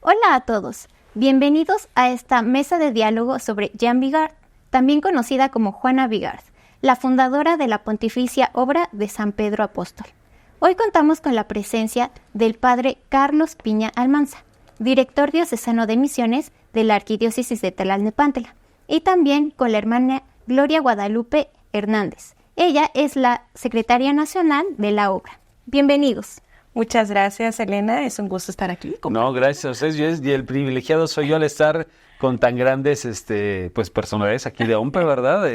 Hola a todos, bienvenidos a esta mesa de diálogo sobre Jeanne Bigard, también conocida como Juana Bigard, la fundadora de la Pontificia Obra de San Pedro Apóstol. Hoy contamos con la presencia del padre Carlos Piña Almanza, director diocesano de misiones de la Arquidiócesis de Tlalnepantla, y también con la hermana Gloria Guadalupe Hernández. Ella es la secretaria nacional de la obra. Bienvenidos. Muchas gracias, Elena. Es un gusto estar aquí. No, gracias a ustedes. Y el privilegiado soy yo al estar con tan grandes personalidades aquí de OMPE, ¿verdad?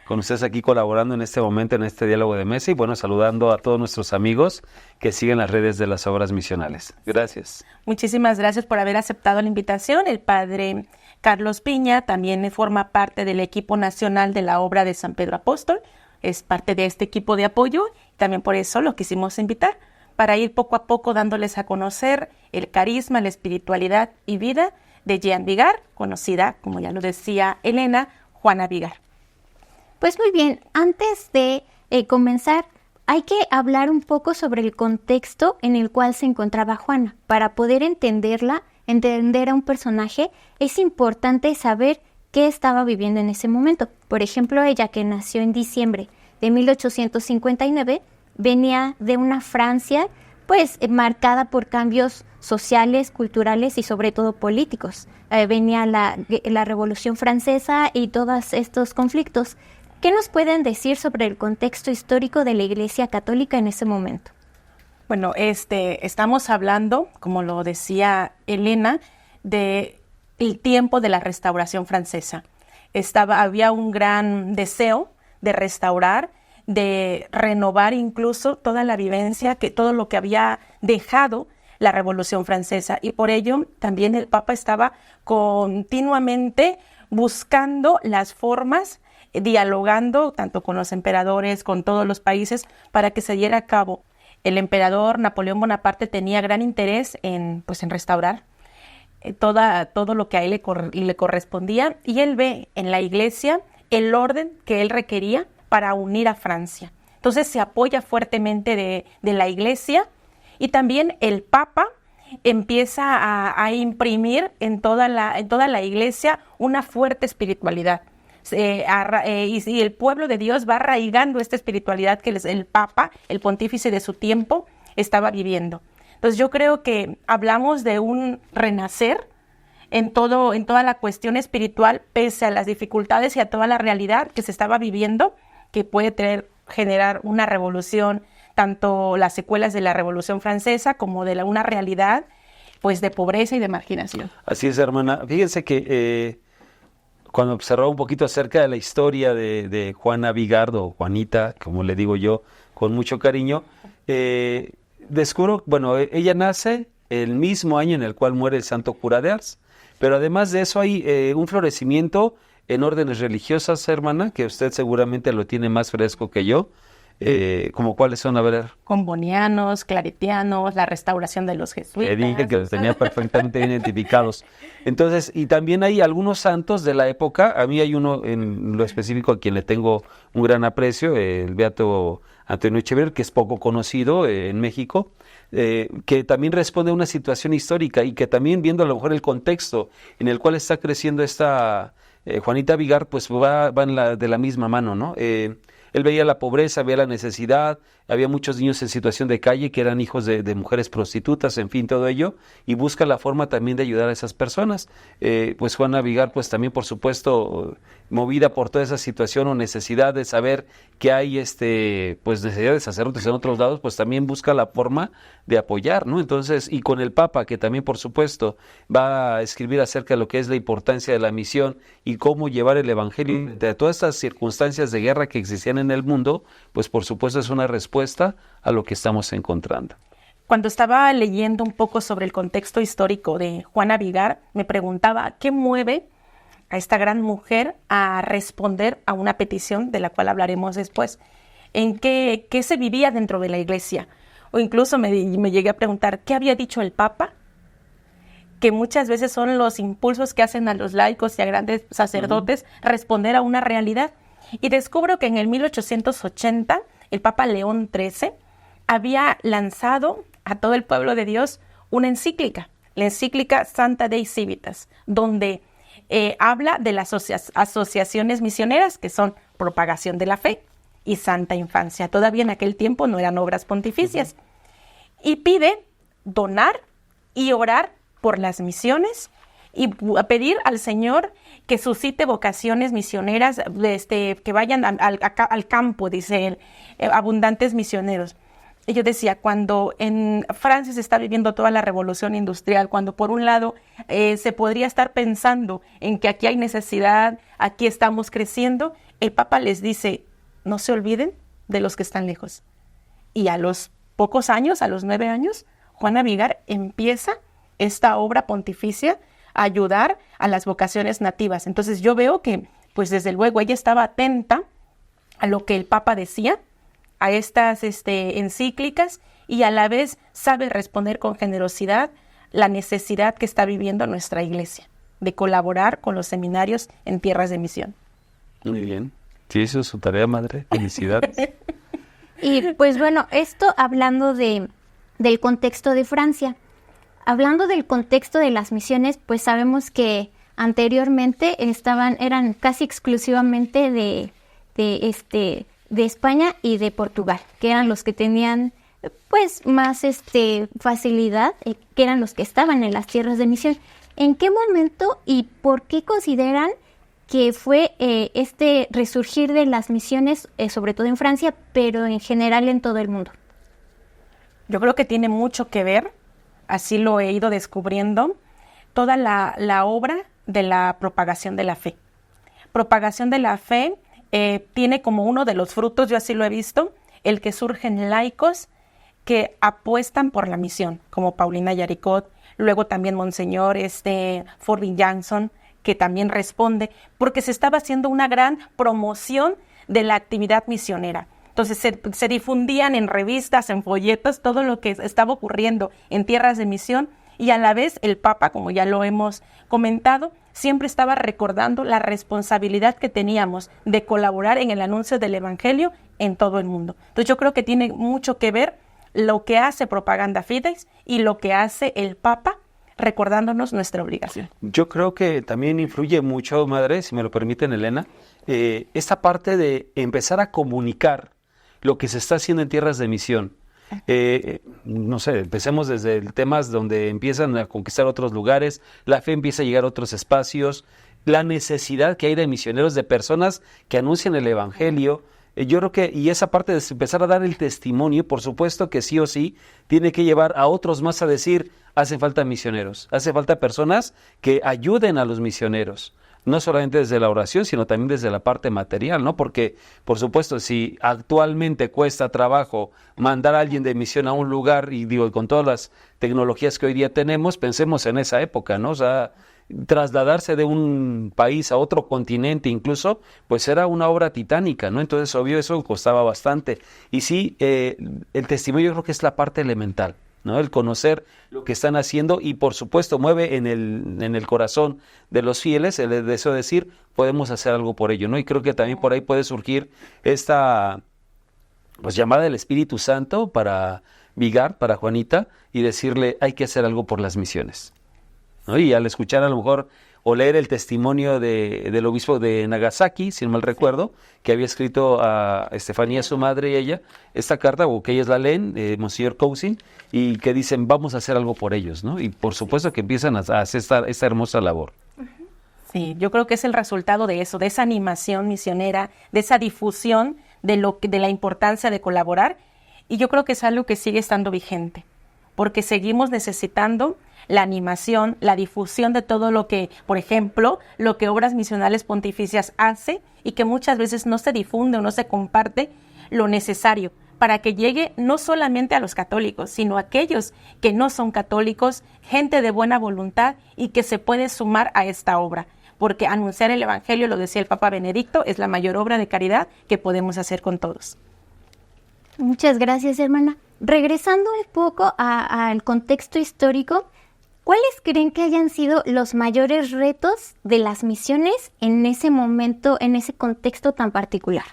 Con ustedes aquí colaborando en este momento, en este diálogo de mesa y bueno, saludando a todos nuestros amigos que siguen las redes de las obras misionales. Gracias. Muchísimas gracias por haber aceptado la invitación. El padre Carlos Piña también forma parte del equipo nacional de la obra de San Pedro Apóstol. Es parte de este equipo de apoyo y también por eso lo quisimos invitar para ir poco a poco dándoles a conocer el carisma, la espiritualidad y vida de Jeanne Bigard, conocida, como ya lo decía Elena, Juana Bigard. Pues muy bien, antes de comenzar, hay que hablar un poco sobre el contexto en el cual se encontraba Juana. Para poder entenderla, entender a un personaje, es importante saber qué estaba viviendo en ese momento. Por ejemplo, ella, que nació en diciembre de 1859, venía de una Francia pues marcada por cambios sociales, culturales y sobre todo políticos. Venía la Revolución Francesa y todos estos conflictos. ¿Qué nos pueden decir sobre el contexto histórico de la Iglesia Católica en ese momento? Bueno, estamos hablando, como lo decía Elena, de el tiempo de la Restauración Francesa. Había un gran deseo de restaurar, de renovar incluso toda la vivencia, todo lo que había dejado la Revolución Francesa. Y por ello también el Papa estaba continuamente buscando las formas, dialogando tanto con los emperadores, con todos los países, para que se diera a cabo. El emperador Napoleón Bonaparte tenía gran interés en restaurar todo lo que a él le correspondía, y él ve en la Iglesia el orden que él requería para unir a Francia. Entonces se apoya fuertemente de la Iglesia, y también el Papa empieza a imprimir en toda la Iglesia una fuerte espiritualidad. Y el pueblo de Dios va arraigando esta espiritualidad que el Papa, el pontífice de su tiempo, estaba viviendo. Entonces yo creo que hablamos de un renacer en toda la cuestión espiritual, pese a las dificultades y a toda la realidad que se estaba viviendo, que puede generar una revolución, tanto las secuelas de la Revolución Francesa como de una realidad pues de pobreza y de marginación. Así es, hermana. Fíjense que cuando observaba un poquito acerca de la historia de Juana Bigard, o Juanita, como le digo yo, con mucho cariño, descubro, bueno, ella nace el mismo año en el cual muere el santo cura de Ars, pero además de eso hay un florecimiento en órdenes religiosas, hermana, que usted seguramente lo tiene más fresco que yo. ¿Como cuáles son? A ver. Combonianos, claretianos, la restauración de los jesuitas. Dije que los tenía perfectamente identificados. Entonces, y también hay algunos santos de la época. A mí hay uno en lo específico a quien le tengo un gran aprecio, el beato Antonio Echeverri, que es poco conocido en México, que también responde a una situación histórica y que también, viendo a lo mejor el contexto en el cual está creciendo esta Juanita Bigard, pues va de la misma mano, ¿no? Él veía la pobreza, veía la necesidad, había muchos niños en situación de calle que eran hijos de mujeres prostitutas, en fin, todo ello, y busca la forma también de ayudar a esas personas. Pues Juana Bigard, pues también, por supuesto, movida por toda esa situación o necesidad de saber que hay pues necesidad de sacerdotes en otros lados, pues también busca la forma de apoyar, ¿no? Entonces, y con el Papa, que también, por supuesto, va a escribir acerca de lo que es la importancia de la misión y cómo llevar el evangelio de todas estas circunstancias de guerra que existían en el mundo, pues por supuesto es una respuesta a lo que estamos encontrando. Cuando estaba leyendo un poco sobre el contexto histórico de Juana Bigard, me preguntaba qué mueve a esta gran mujer a responder a una petición de la cual hablaremos después. ¿En qué se vivía dentro de la Iglesia? O incluso me llegué a preguntar qué había dicho el Papa, que muchas veces son los impulsos que hacen a los laicos y a grandes sacerdotes responder a una realidad. Y descubro que en el 1880 el Papa León XIII había lanzado a todo el pueblo de Dios una encíclica la encíclica Santa Dei Civitas, donde habla de las asociaciones misioneras, que son Propagación de la Fe y Santa Infancia. Todavía en aquel tiempo no eran obras pontificias. Y pide donar y orar por las misiones y pedir al Señor que suscite vocaciones misioneras, que vayan al campo, dice él, abundantes misioneros. Y yo decía, cuando en Francia se está viviendo toda la revolución industrial, cuando por un lado se podría estar pensando en que aquí hay necesidad, aquí estamos creciendo, el Papa les dice, no se olviden de los que están lejos. Y a los pocos años, a los 9 años, Juana Vigar empieza esta obra pontificia a ayudar a las vocaciones nativas. Entonces yo veo que, pues desde luego, ella estaba atenta a lo que el Papa decía, a estas encíclicas, y a la vez sabe responder con generosidad la necesidad que está viviendo nuestra Iglesia de colaborar con los seminarios en tierras de misión. Muy bien. Sí, eso es su tarea, madre. Felicidades. Y pues bueno, esto hablando del contexto de Francia. Hablando del contexto de las misiones, pues sabemos que anteriormente eran casi exclusivamente de España y de Portugal, que eran los que tenían pues más facilidad, que eran los que estaban en las tierras de misión. ¿En qué momento y por qué consideran que fue este resurgir de las misiones, sobre todo en Francia, pero en general en todo el mundo? Yo creo que tiene mucho que ver, así lo he ido descubriendo, toda la obra de la propagación de la fe. Propagación de la fe tiene como uno de los frutos, yo así lo he visto, el que surgen laicos que apuestan por la misión, como Paulina Yaricot, luego también Monseñor Forbin Jansson, que también responde, porque se estaba haciendo una gran promoción de la actividad misionera. Entonces se difundían en revistas, en folletos, todo lo que estaba ocurriendo en tierras de misión, y a la vez el Papa, como ya lo hemos comentado, siempre estaba recordando la responsabilidad que teníamos de colaborar en el anuncio del Evangelio en todo el mundo. Entonces yo creo que tiene mucho que ver lo que hace Propaganda Fides y lo que hace el Papa, recordándonos nuestra obligación. Yo creo que también influye mucho, madre, si me lo permiten, Elena, esta parte de empezar a comunicar lo que se está haciendo en tierras de misión. No sé, empecemos desde temas donde empiezan a conquistar otros lugares, la fe empieza a llegar a otros espacios, la necesidad que hay de misioneros, de personas que anuncian el Evangelio. Yo creo que, y esa parte de empezar a dar el testimonio, por supuesto que sí o sí, tiene que llevar a otros más a decir, hace falta misioneros, hace falta personas que ayuden a los misioneros. No solamente desde la oración, sino también desde la parte material, ¿no? Porque, por supuesto, si actualmente cuesta trabajo mandar a alguien de misión a un lugar, y digo, con todas las tecnologías que hoy día tenemos, pensemos en esa época, ¿no? O sea, trasladarse de un país a otro continente incluso, pues era una obra titánica, ¿no? Entonces, obvio, eso costaba bastante. Y sí, el testimonio yo creo que es la parte elemental, ¿no? El conocer lo que están haciendo y por supuesto mueve en el corazón de los fieles el deseo de decir, podemos hacer algo por ello, ¿no? Y creo que también por ahí puede surgir esta pues llamada del Espíritu Santo para Vigar, para Juanita, y decirle, hay que hacer algo por las misiones, ¿no? Y al escuchar a lo mejor o leer el testimonio del obispo de Nagasaki, si no mal recuerdo, que había escrito a Estefanía, su madre, y ella, esta carta, o que ellas la leen, Monseñor Cousin, y que dicen, vamos a hacer algo por ellos, ¿no? Y por supuesto que empiezan a hacer esta hermosa labor. Sí, yo creo que es el resultado de eso, de esa animación misionera, de esa difusión de la importancia de colaborar, y yo creo que es algo que sigue estando vigente, porque seguimos necesitando la animación, la difusión de todo lo que, por ejemplo, lo que Obras Misionales Pontificias hace y que muchas veces no se difunde o no se comparte lo necesario para que llegue no solamente a los católicos, sino a aquellos que no son católicos, gente de buena voluntad y que se puede sumar a esta obra. Porque anunciar el Evangelio, lo decía el Papa Benedicto, es la mayor obra de caridad que podemos hacer con todos. Muchas gracias, hermana. Regresando un poco al contexto histórico, ¿cuáles creen que hayan sido los mayores retos de las misiones en ese momento, en ese contexto tan particular?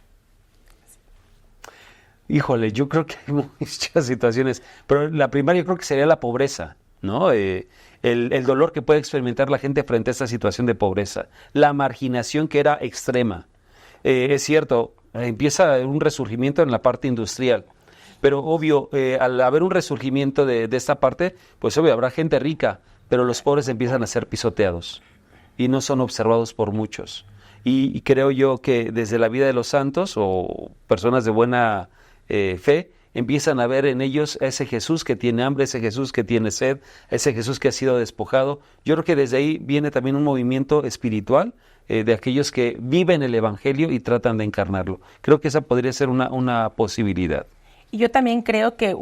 Híjole, yo creo que hay muchas situaciones, pero la primera yo creo que sería la pobreza, ¿no? El dolor que puede experimentar la gente frente a esta situación de pobreza, la marginación que era extrema. Es cierto, empieza un resurgimiento en la parte industrial, pero obvio, al haber un resurgimiento de esta parte, pues obvio, habrá gente rica, pero los pobres empiezan a ser pisoteados y no son observados por muchos. Y creo yo que desde la vida de los santos o personas de buena fe, empiezan a ver en ellos a ese Jesús que tiene hambre, ese Jesús que tiene sed, ese Jesús que ha sido despojado. Yo creo que desde ahí viene también un movimiento espiritual de aquellos que viven el Evangelio y tratan de encarnarlo. Creo que esa podría ser una posibilidad. Y yo también creo que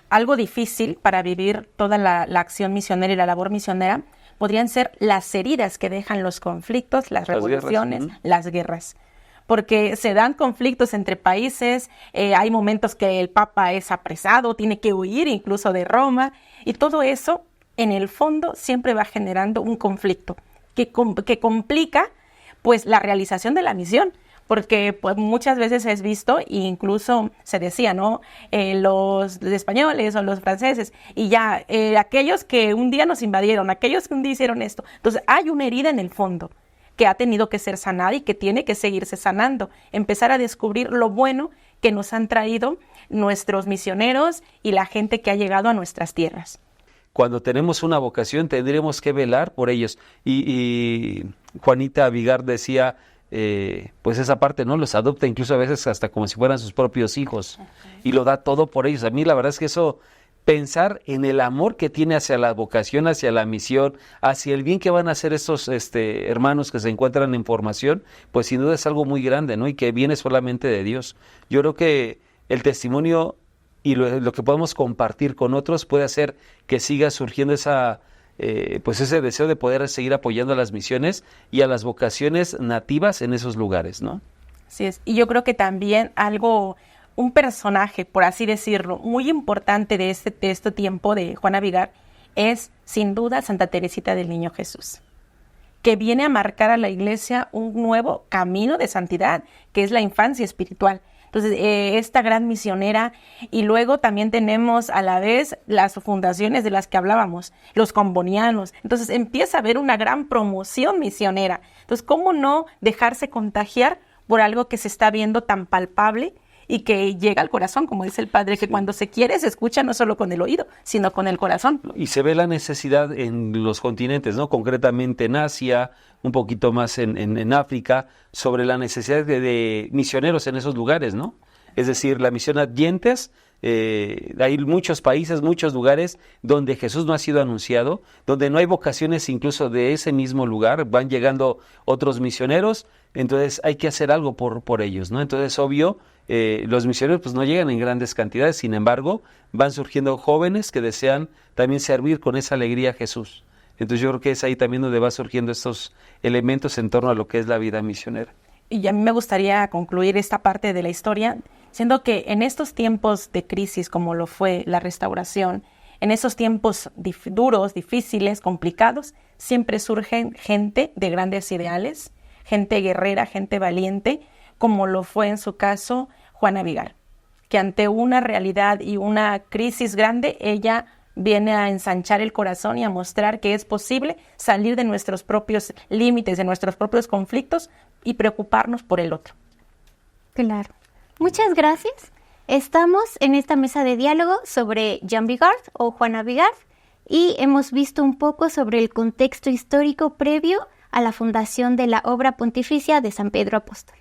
algo difícil para vivir toda la acción misionera y la labor misionera podrían ser las heridas que dejan los conflictos, las revoluciones, las guerras. Porque se dan conflictos entre países, hay momentos que el Papa es apresado, tiene que huir incluso de Roma, y todo eso, en el fondo, siempre va generando un conflicto que complica pues la realización de la misión, porque pues, muchas veces es visto, e incluso se decía, ¿no? Los españoles o los franceses, y ya, aquellos que un día nos invadieron, aquellos que un día hicieron esto. Entonces, hay una herida en el fondo que ha tenido que ser sanada y que tiene que seguirse sanando. Empezar a descubrir lo bueno que nos han traído nuestros misioneros y la gente que ha llegado a nuestras tierras. Cuando tenemos una vocación, tendremos que velar por ellos. Y Juanita Vigar decía, pues esa parte, ¿no? Los adopta incluso a veces hasta como si fueran sus propios hijos. Okay. Y lo da todo por ellos. A mí la verdad es que eso, pensar en el amor que tiene hacia la vocación, hacia la misión, hacia el bien que van a hacer estos hermanos que se encuentran en formación, pues sin duda es algo muy grande, ¿no? Y que viene solamente de Dios. Yo creo que el testimonio y lo que podemos compartir con otros puede hacer que siga surgiendo pues ese deseo de poder seguir apoyando a las misiones y a las vocaciones nativas en esos lugares, ¿no? Así es. Y yo creo que también un personaje, por así decirlo, muy importante de este tiempo de Juana Vigar es, sin duda, Santa Teresita del Niño Jesús, que viene a marcar a la Iglesia un nuevo camino de santidad, que es la infancia espiritual. Entonces, esta gran misionera, y luego también tenemos a la vez las fundaciones de las que hablábamos, los combonianos. Entonces, empieza a haber una gran promoción misionera. Entonces, ¿cómo no dejarse contagiar por algo que se está viendo tan palpable y que llega al corazón, como dice el Padre, que cuando se quiere se escucha no solo con el oído, sino con el corazón? Y se ve la necesidad en los continentes, ¿no? Concretamente en Asia, un poquito más en África, sobre la necesidad de misioneros en esos lugares, ¿no? Es decir, la misión Adyentes, hay muchos países, muchos lugares donde Jesús no ha sido anunciado, donde no hay vocaciones incluso de ese mismo lugar, van llegando otros misioneros, entonces hay que hacer algo por ellos, ¿no? Entonces, obvio, los misioneros pues no llegan en grandes cantidades, sin embargo, van surgiendo jóvenes que desean también servir con esa alegría a Jesús. Entonces yo creo que es ahí también donde va surgiendo estos elementos en torno a lo que es la vida misionera. Y a mí me gustaría concluir esta parte de la historia diciendo que en estos tiempos de crisis como lo fue la Restauración, en esos tiempos duros, difíciles, complicados, siempre surgen gente de grandes ideales, gente guerrera, gente valiente, como lo fue en su caso Juana Vigar, que ante una realidad y una crisis grande, ella viene a ensanchar el corazón y a mostrar que es posible salir de nuestros propios límites, de nuestros propios conflictos y preocuparnos por el otro. Claro. Muchas gracias. Estamos en esta mesa de diálogo sobre Jeanne Vigard o Juana Vigard y hemos visto un poco sobre el contexto histórico previo a la fundación de la obra pontificia de San Pedro Apóstol.